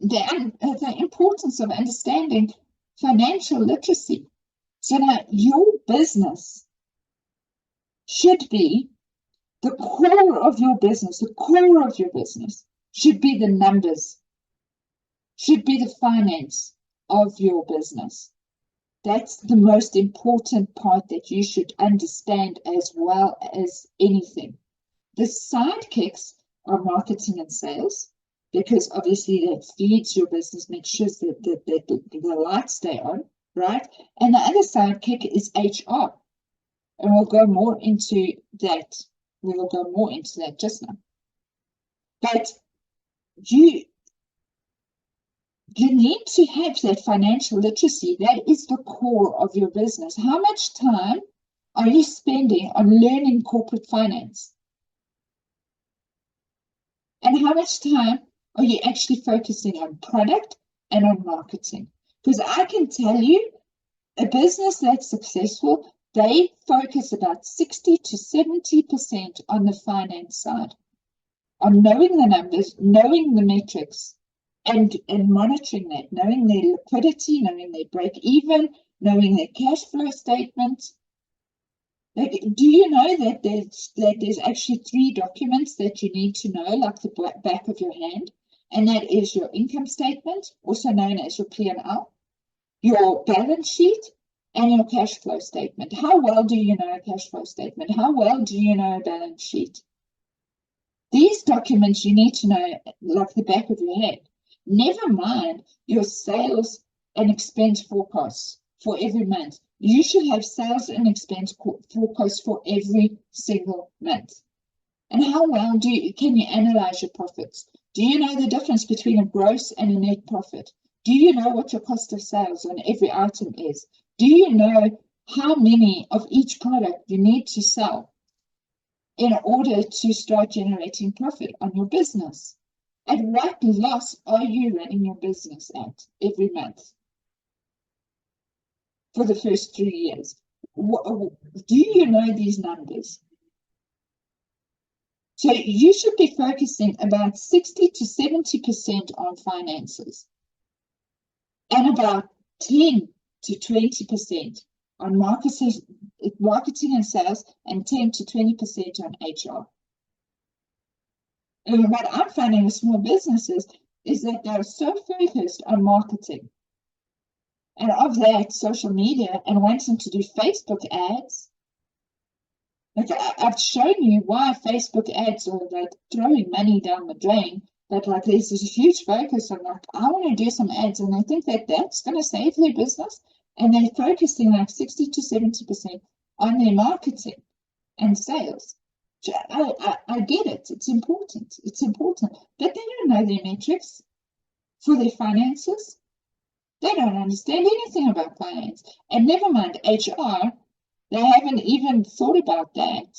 The importance of understanding financial literacy. So now your business should be the core of your business. The core of your business should be the numbers, should be the finance of your business. That's the most important part that you should understand as well as anything. The sidekicks are marketing and sales, because obviously that feeds your business, makes sure that the lights stay on, right? And the other sidekick is HR. And we'll go more into that. We will go more into that just now. But you need to have that financial literacy. That is the core of your business. How much time are you spending on learning corporate finance? And how much time are you actually focusing on product and on marketing? Because I can tell you, a business that's successful they focus about 60 to 70% on the finance side, on knowing the numbers, knowing the metrics, and monitoring that, knowing their liquidity, knowing their break even, knowing their cash flow statement. Like, do you know that there's actually 3 documents that you need to know, like the back of your hand, and that is your income statement, also known as your P&L, your balance sheet, and your cash flow statement. How well do you know a cash flow statement? How well do you know a balance sheet? These documents you need to know like the back of your head. Never mind your sales and expense forecasts for every month. You should have sales and expense forecasts for every single month. And how well can you analyze your profits? Do you know the difference between a gross and a net profit? Do you know what your cost of sales on every item is? Do you know how many of each product you need to sell in order to start generating profit on your business? At what loss are you running your business at every month for the first 3 years? Do you know these numbers? So you should be focusing about 60 to 70% on finances and about 10 to 20% on marketing and sales, and 10 to 20% on HR. And what I'm finding with small businesses is that they're so focused on marketing, and of that, social media, and wanting to do Facebook ads. Like, I've shown you why Facebook ads are like throwing money down the drain, but like there's this huge focus on like, I want to do some ads, and they think that that's going to save their business, and they're focusing like 60 to 70% on their marketing and sales. I get it. It's important. It's important. But they don't know their metrics for their finances. They don't understand anything about finance. And never mind HR, they haven't even thought about that.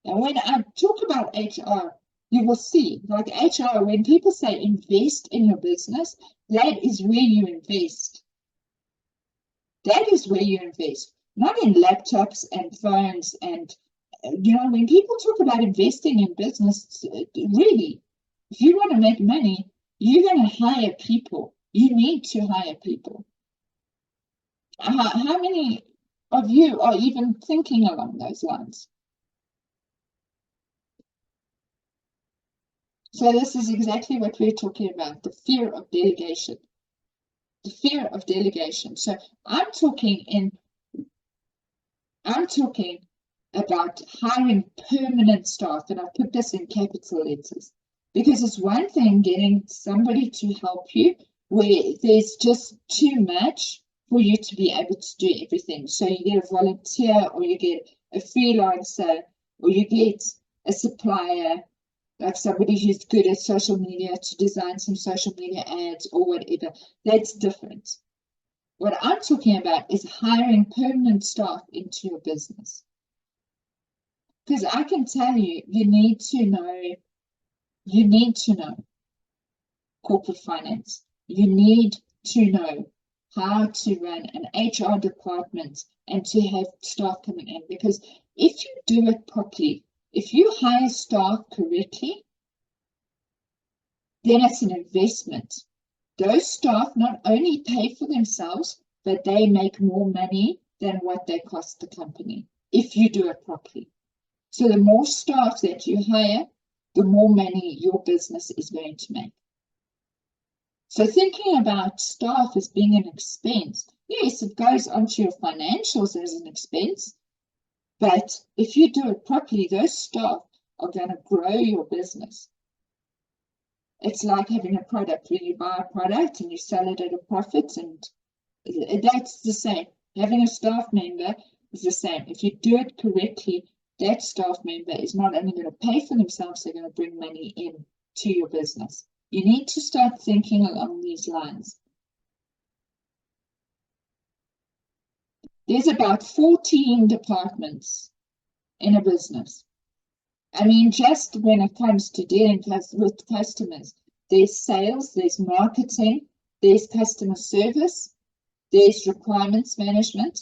And when I talk about HR, you will see, like HR, when people say invest in your business, that is where you invest. That is where you invest, not in laptops and phones. And, when people talk about investing in business, really, if you want to make money, you're going to hire people. You need to hire people. How many of you are even thinking along those lines? So this is exactly what we're talking about, the fear of delegation. The fear of delegation. So I'm talking about hiring permanent staff, and I put this in capital letters, because it's one thing getting somebody to help you where there's just too much for you to be able to do everything. So you get a volunteer, or you get a freelancer, or you get a supplier, like somebody who's good at social media to design some social media ads or whatever. That's different. What I'm talking about is hiring permanent staff into your business. Because I can tell you, you need to know corporate finance. You need to know how to run an HR department and to have staff coming in. Because if you do it properly, if you hire staff correctly, then it's an investment. Those staff not only pay for themselves, but they make more money than what they cost the company if you do it properly. So the more staff that you hire, the more money your business is going to make. So thinking about staff as being an expense, yes, it goes onto your financials as an expense, but if you do it properly, those staff are going to grow your business. It's like having a product where you buy a product and you sell it at a profit, and that's the same. Having a staff member is the same. If you do it correctly, that staff member is not only going to pay for themselves, they're going to bring money in to your business. You need to start thinking along these lines. There's about 14 departments in a business. I mean, just when it comes to dealing with customers, there's sales, there's marketing, there's customer service, there's requirements management,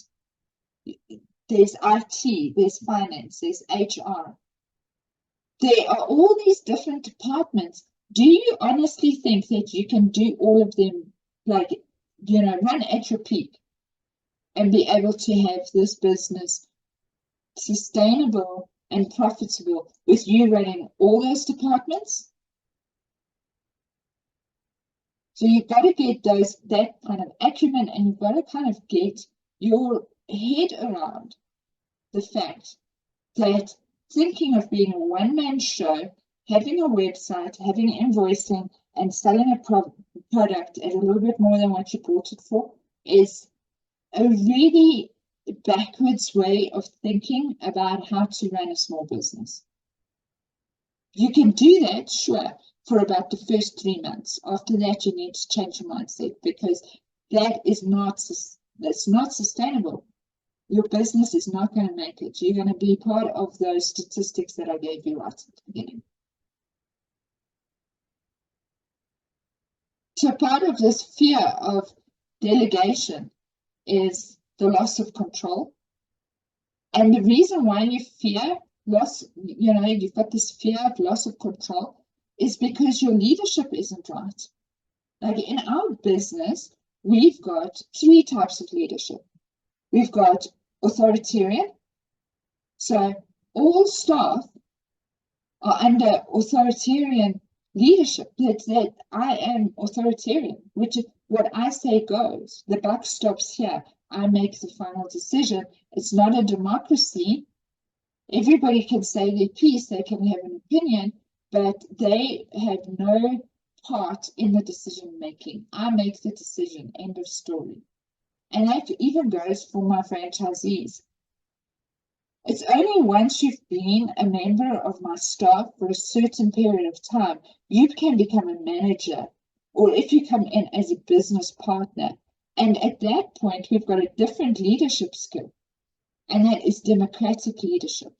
there's IT, there's finance, there's HR. There are all these different departments. Do you honestly think that you can do all of them, like, run at your peak and be able to have this business sustainable and profitable with you running all those departments? So you've got to get that kind of acumen, and you've got to kind of get your head around the fact that thinking of being a one-man show, having a website, having invoicing, and selling a product at a little bit more than what you bought it for is a really backwards way of thinking about how to run a small business. You can do that, sure, for about the first 3 months. After that, you need to change your mindset, because that's not sustainable. Your business is not going to make it. You're going to be part of those statistics that I gave you right at the beginning. So part of this fear of delegation is the loss of control. And the reason why you fear loss, you've got this fear of loss of control, is because your leadership isn't right. Like in our business, we've got 3 types of leadership. We've got authoritarian. So all staff are under authoritarian leadership. That I am authoritarian, which is what I say goes. The buck stops here. I make the final decision. It's not a democracy. Everybody can say their piece, they can have an opinion, but they have no part in the decision making. I make the decision, end of story. And that even goes for my franchisees. It's only once you've been a member of my staff for a certain period of time, you can become a manager, or if you come in as a business partner. And at that point, we've got a different leadership skill, and that is democratic leadership,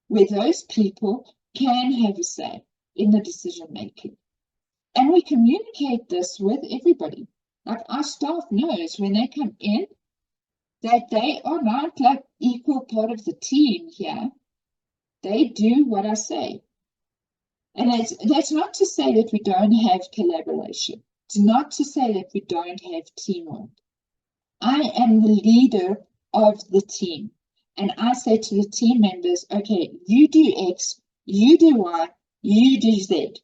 where those people can have a say in the decision making. And we communicate this with everybody. Like our staff knows when they come in that they are not like equal part of the team here. They do what I say. And that's not to say that we don't have collaboration. It's not to say that we don't have teamwork. I am the leader of the team. And I say to the team members, okay, you do X, you do Y, you do Z.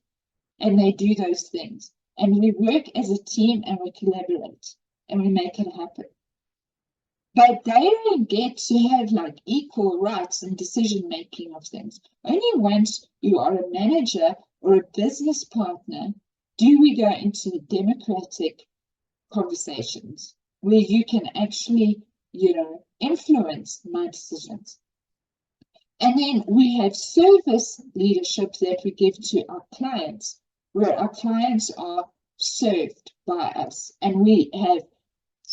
And they do those things. And we work as a team, and we collaborate, and we make it happen. But they don't get to have like equal rights in decision making of things. Only once you are a manager or a business partner do we go into the democratic conversations where you can actually, influence my decisions. And then we have service leadership that we give to our clients, where our clients are served by us, and we have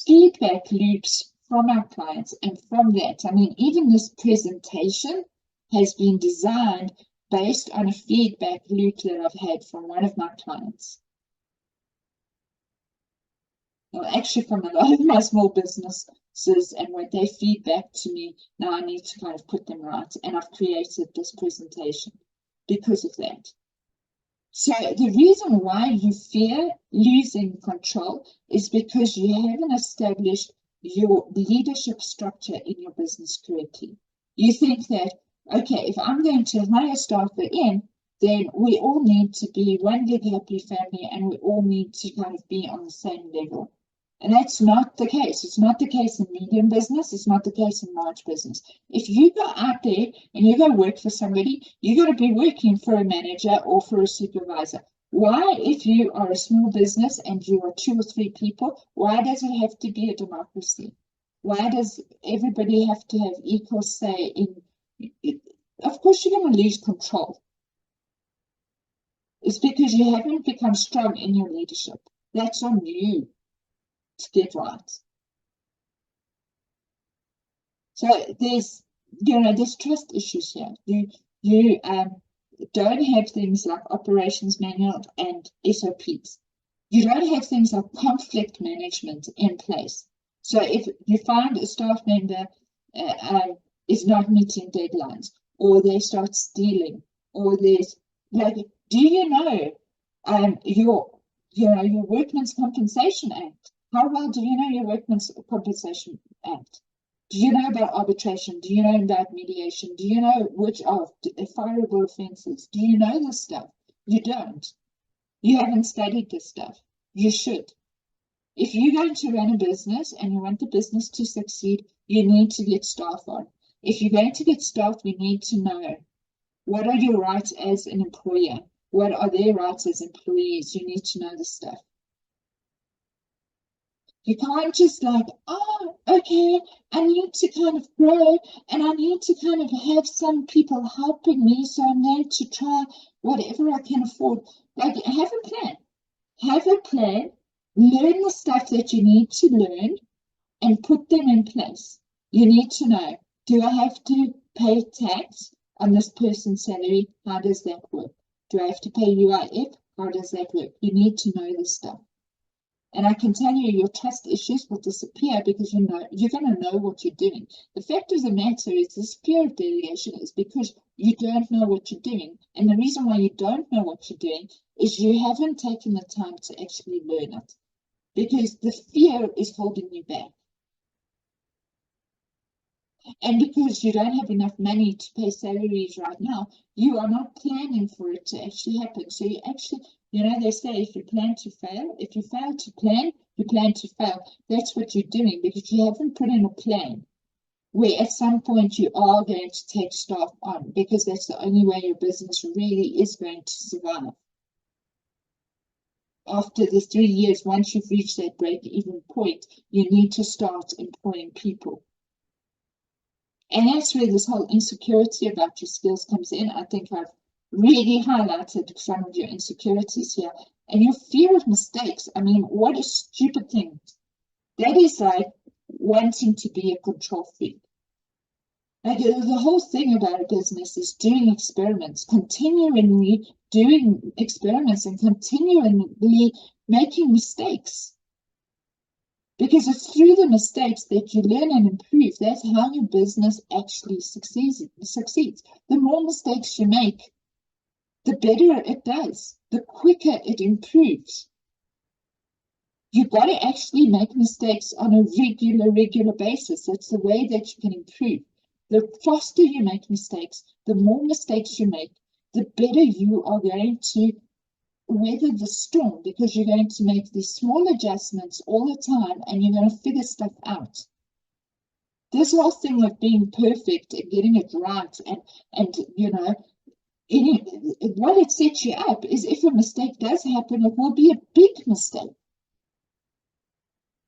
feedback loops from our clients. And from that, even this presentation has been designed based on a feedback loop that I've had from one of my clients. Well, actually from a lot of my small businesses, and what they feedback to me, now I need to kind of put them right. And I've created this presentation because of that. So the reason why you fear losing control is because you haven't established your leadership structure in your business correctly. You think that, okay, if I'm going to hire staff in, then we all need to be one big happy family, and we all need to kind of be on the same level. And that's not the case. It's not the case in medium business. It's not the case in large business. If you go out there and you go work for somebody, you got to be working for a manager or for a supervisor. Why, if you are a small business and you are 2 or 3 people, why does it have to be a democracy? Why does everybody have to have equal say in it? Of course, you're going to lose control. It's because you haven't become strong in your leadership. That's on you to get right. So there's trust issues here. You don't have things like operations manual and SOPs. You don't have things like conflict management in place. So if you find a staff member is not meeting deadlines, or they start stealing, or there's like, do you know your Workmen's Compensation Act? How well do you know your Workmen's Compensation Act? Do you know about arbitration? Do you know about mediation? Do you know which are fireable offences? Do you know this stuff? You don't. You haven't studied this stuff. You should. If you're going to run a business and you want the business to succeed, you need to get staff on. If you're going to get staff, you need to know what are your rights as an employer? What are their rights as employees? You need to know this stuff. You can't just like, oh, okay, I need to kind of grow and I need to kind of have some people helping me, so I'm going to try whatever I can afford. Like, have a plan. Have a plan, learn the stuff that you need to learn and put them in place. You need to know, do I have to pay tax on this person's salary? How does that work? Do I have to pay UIF? How does that work? You need to know this stuff. And I can tell you, your trust issues will disappear because you're going to know what you're doing. The fact of the matter is, this fear of delegation is because you don't know what you're doing. And the reason why you don't know what you're doing is you haven't taken the time to actually learn it. Because the fear is holding you back. And because you don't have enough money to pay salaries right now, you are not planning for it to actually happen. So you actually, they say if you plan to fail, if you fail to plan, you plan to fail. That's what you're doing because you haven't put in a plan where at some point you are going to take staff on, because that's the only way your business really is going to survive. After the 3 years, once you've reached that break-even point, you need to start employing people. And that's where this whole insecurity about your skills comes in. I think I've really highlighted some of your insecurities here. And your fear of mistakes. I mean, what a stupid thing. That is like wanting to be a control freak. Like, the whole thing about a business is doing experiments, continually doing experiments and continually making mistakes. Because it's through the mistakes that you learn and improve. That's how your business actually succeeds. The more mistakes you make, the better it does, the quicker it improves. You've got to actually make mistakes on a regular basis. That's the way that you can improve. The faster you make mistakes, the more mistakes you make, the better you are going to weather the storm, because you're going to make these small adjustments all the time and you're going to figure stuff out. This whole thing of being perfect and getting it right and what it sets you up is, if a mistake does happen, it will be a big mistake.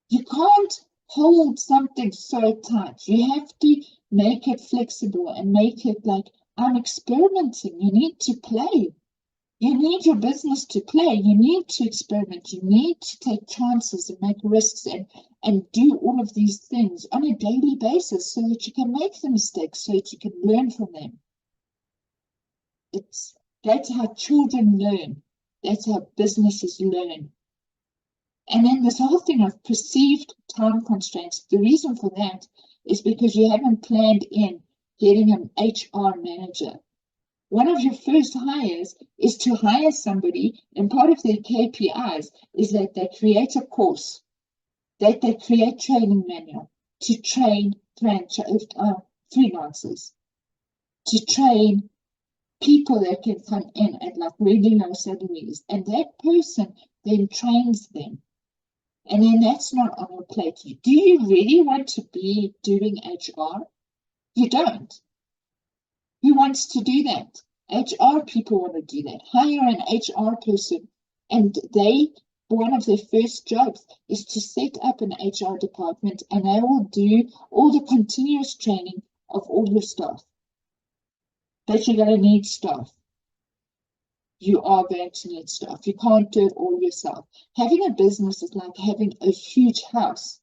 You can't hold something so tight. You have to make it flexible and make it like, I'm experimenting. You need to play. You need your business to play. You need to experiment. You need to take chances and make risks and do all of these things on a daily basis so that you can make the mistakes, so that you can learn from them. That's how children learn. That's how businesses learn. And then this whole thing of perceived time constraints, the reason for that is because you haven't planned in getting an HR manager. One of your first hires is to hire somebody, and part of their KPIs is that they create a course, that they create training manual to train freelancers, to train people that can come in at like really low salaries, and that person then trains them. And then that's not on your plate. Do you really want to be doing HR? You don't. Who wants to do that? HR people want to do that. Hire an HR person, and one of their first jobs is to set up an HR department, and they will do all the continuous training of all your staff. But you're going to need staff. You are going to need staff. You can't do it all yourself. Having a business is like having a huge house,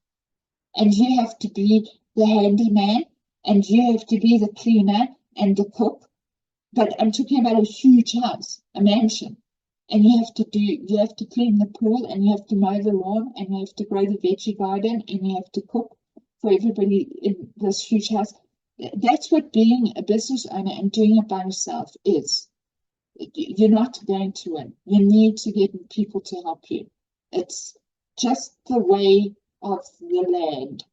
and you have to be the handyman, and you have to be the cleaner and the cook. But I'm talking about a huge house, a mansion, and you have to clean the pool, and you have to mow the lawn, and you have to grow the veggie garden, and you have to cook for everybody in this huge house. That's what being a business owner and doing it by yourself is. You're not going to win. You need to get people to help you. It's just the way of the land.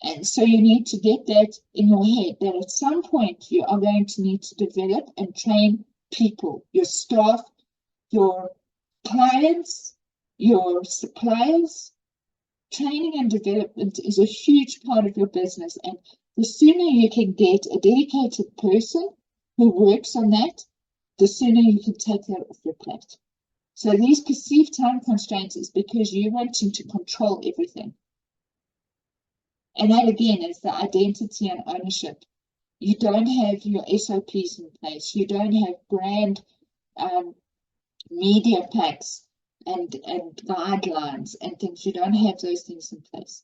And so you need to get that in your head, that at some point you are going to need to develop and train people, your staff, your clients, your suppliers. Training and development is a huge part of your business, and the sooner you can get a dedicated person who works on that, the sooner you can take that off your plate. So these perceived time constraints is because you're wanting to control everything. And that again is the identity and ownership. You don't have your SOPs in place. You don't have brand media packs and guidelines and things. You don't have those things in place.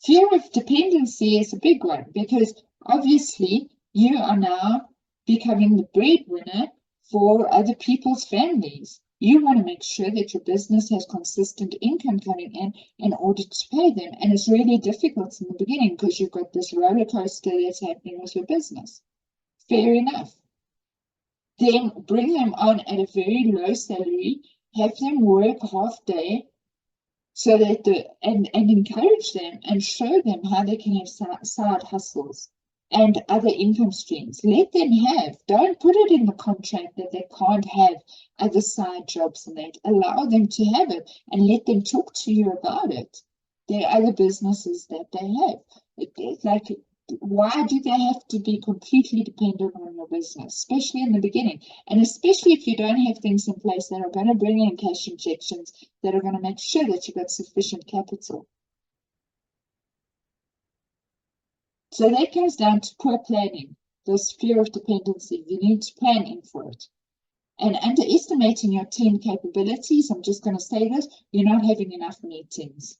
Fear of dependency is a big one, because obviously you are now becoming the breadwinner for other people's families. You want to make sure that your business has consistent income coming in order to pay them. And it's really difficult in the beginning because you've got this roller coaster that's happening with your business. Fair enough. Then bring them on at a very low salary, have them work half day, so that and encourage them and show them how they can have side hustles and other income streams. Let them have. Don't put it in the contract that they can't have other side jobs, and that. Allow them to have it and let them talk to you about it. There are other businesses that they have. It's like, why do they have to be completely dependent on your business, especially in the beginning? And especially if you don't have things in place that are going to bring in cash injections, that are going to make sure that you've got sufficient capital. So that comes down to poor planning, this fear of dependency. You need to plan in for it. And underestimating your team capabilities, I'm just going to say this, you're not having enough meetings.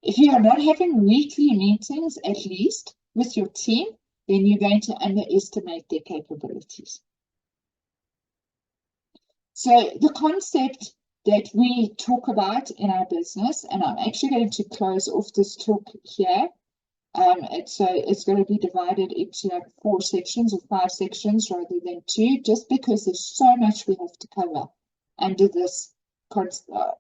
If you are not having weekly meetings, at least with your team, then you're going to underestimate their capabilities. So the concept that we talk about in our business, and I'm actually going to close off this talk here. It's going to be divided into like 4 sections or 5 sections rather than 2, just because there's so much we have to cover under this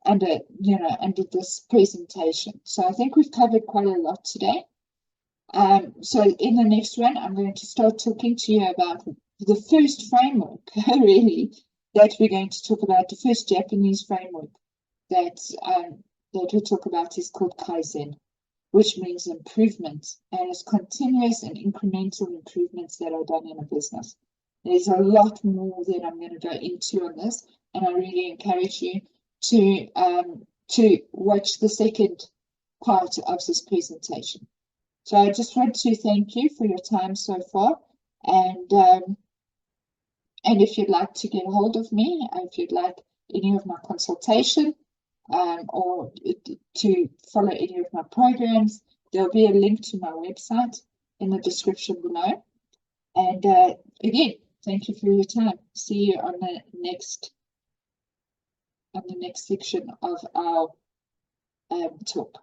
under this presentation. So I think we've covered quite a lot today. So in the next one, I'm going to start talking to you about the first framework, really, that we're going to talk about. The first Japanese framework that we talk about is called Kaizen, which means improvement, and it's continuous and incremental improvements that are done in a business. There's a lot more that I'm going to go into on this, and I really encourage you to watch the second part of this presentation. So I just want to thank you for your time so far, and if you'd like to get a hold of me, if you'd like any of my consultation, or to follow any of my programs, there'll be a link to my website in the description below. And again, thank you for your time. See you on the next section of our talk.